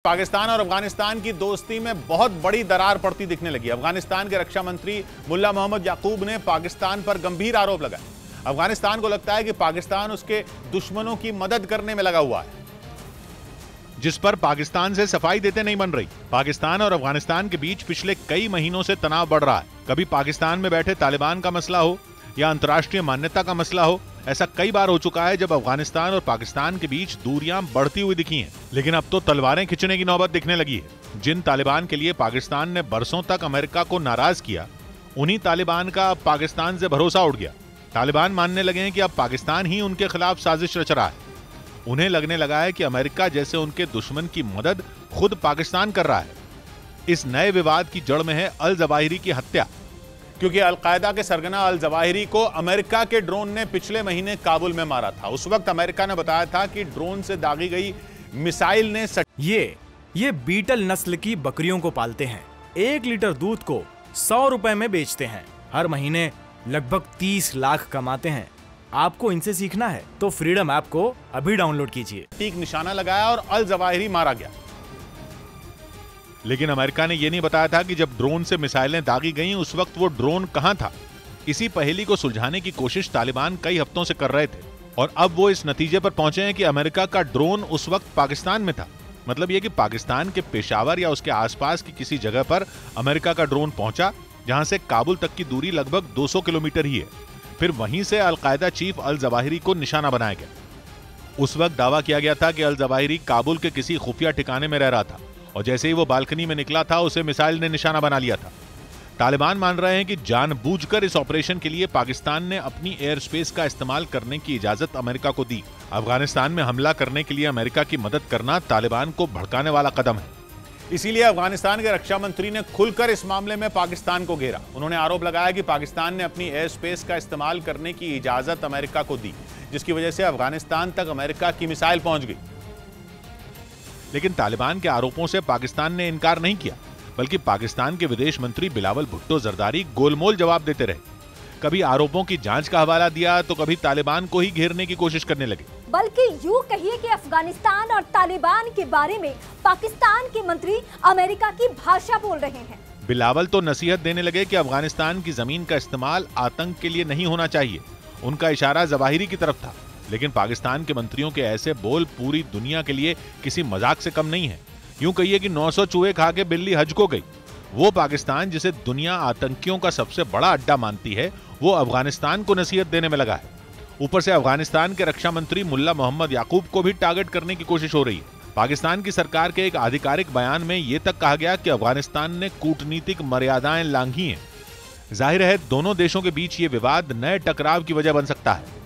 पाकिस्तान और अफगानिस्तान की दोस्ती में बहुत बड़ी दरार पड़ती दिखने लगी। अफगानिस्तान के रक्षा मंत्री मुल्ला मोहम्मद याकूब ने पाकिस्तान पर गंभीर आरोप लगाए। अफगानिस्तान को लगता है कि पाकिस्तान उसके दुश्मनों की मदद करने में लगा हुआ है, जिस पर पाकिस्तान से सफाई देते नहीं बन रही। पाकिस्तान और अफगानिस्तान के बीच पिछले कई महीनों से तनाव बढ़ रहा है। कभी पाकिस्तान में बैठे तालिबान का मसला हो या अंतर्राष्ट्रीय मान्यता का मसला हो, ऐसा कई बार हो चुका है जब अफगानिस्तान और पाकिस्तान के बीच दूरियां बढ़ती हुई दिखी हैं। लेकिन अब तो तलवारें खिंचने की नौबत दिखने लगी है। जिन तालिबान के लिए पाकिस्तान ने बरसों तक अमेरिका को नाराज किया, उन्हीं तालिबान का अब पाकिस्तान से भरोसा उठ गया। तालिबान मानने लगे हैं कि अब पाकिस्तान ही उनके खिलाफ साजिश रच रहा है। उन्हें लगने लगा है कि अमेरिका जैसे उनके दुश्मन की मदद खुद पाकिस्तान कर रहा है। इस नए विवाद की जड़ में है अल जवाहिरी की हत्या, क्योंकि अलकायदा के सरगना अल जवाहिरी को अमेरिका के ड्रोन ने पिछले महीने काबुल में मारा था। उस वक्त अमेरिका ने बताया था कि ड्रोन से दागी गई मिसाइल ने ये बीटल नस्ल की बकरियों को पालते हैं। 1 लीटर दूध को 100 रुपए में बेचते हैं। हर महीने लगभग 30 लाख कमाते हैं। आपको इनसे सीखना है तो फ्रीडम ऐप को अभी डाउनलोड कीजिए। ठीक निशाना लगाया और अल जवाहिरी मारा गया। लेकिन अमेरिका ने यह नहीं बताया था कि जब ड्रोन से मिसाइलें दागी गईं, उस वक्त वो ड्रोन कहां था। इसी पहेली को सुलझाने की कोशिश तालिबान कई हफ्तों से कर रहे थे और अब वो इस नतीजे पर पहुंचे हैं कि अमेरिका का ड्रोन उस वक्त पाकिस्तान में था। मतलब यह कि पाकिस्तान के पेशावर या उसके आसपास की किसी जगह पर अमेरिका का ड्रोन पहुंचा, जहां से काबुल तक की दूरी लगभग 200 किलोमीटर ही है। फिर वहीं से अलकायदा चीफ अल जवाहिरी को निशाना बनाया गया। उस वक्त दावा किया गया था कि अल जवाहिरी काबुल के किसी खुफिया ठिकाने में रह रहा था और जैसे ही वो बालकनी में निकला था, उसे मिसाइल ने निशाना बना लिया था। तालिबान मान रहे हैं कि जानबूझकर इस ऑपरेशन के लिए पाकिस्तान ने अपनी एयर स्पेस का इस्तेमाल करने की इजाजत अमेरिका को दी। अफगानिस्तान में हमला करने के लिए अमेरिका की मदद करना तालिबान को भड़काने वाला कदम है। इसीलिए अफगानिस्तान के रक्षा मंत्री ने खुलकर इस मामले में पाकिस्तान को घेरा। उन्होंने आरोप लगाया कि पाकिस्तान ने अपनी एयर स्पेस का इस्तेमाल करने की इजाजत अमेरिका को दी, जिसकी वजह से अफगानिस्तान तक अमेरिका की मिसाइल पहुंच गई। लेकिन तालिबान के आरोपों से पाकिस्तान ने इनकार नहीं किया, बल्कि पाकिस्तान के विदेश मंत्री बिलावल भुट्टो जरदारी गोलमोल जवाब देते रहे। कभी आरोपों की जांच का हवाला दिया तो कभी तालिबान को ही घेरने की कोशिश करने लगे। बल्कि यूं कहिए कि अफगानिस्तान और तालिबान के बारे में पाकिस्तान के मंत्री अमेरिका की भाषा बोल रहे हैं। बिलावल तो नसीहत देने लगे कि अफगानिस्तान की जमीन का इस्तेमाल आतंक के लिए नहीं होना चाहिए। उनका इशारा जवाहिरी की तरफ था। लेकिन पाकिस्तान के मंत्रियों के ऐसे बोल पूरी दुनिया के लिए किसी मजाक से कम नहीं है। यूं कहिए कि 900 चूहे खा के बिल्ली हज को गई। वो पाकिस्तान जिसे दुनिया आतंकियों का सबसे बड़ा अड्डा मानती है, वो अफगानिस्तान को नसीहत देने में लगा है। ऊपर से अफगानिस्तान के रक्षा मंत्री मुल्ला मोहम्मद याकूब को भी टारगेट करने की कोशिश हो रही है। पाकिस्तान की सरकार के एक आधिकारिक बयान में यह तक कहा गया कि अफगानिस्तान ने कूटनीतिक मर्यादाएं लांघी हैं। जाहिर है दोनों देशों के बीच ये विवाद नए टकराव की वजह बन सकता है।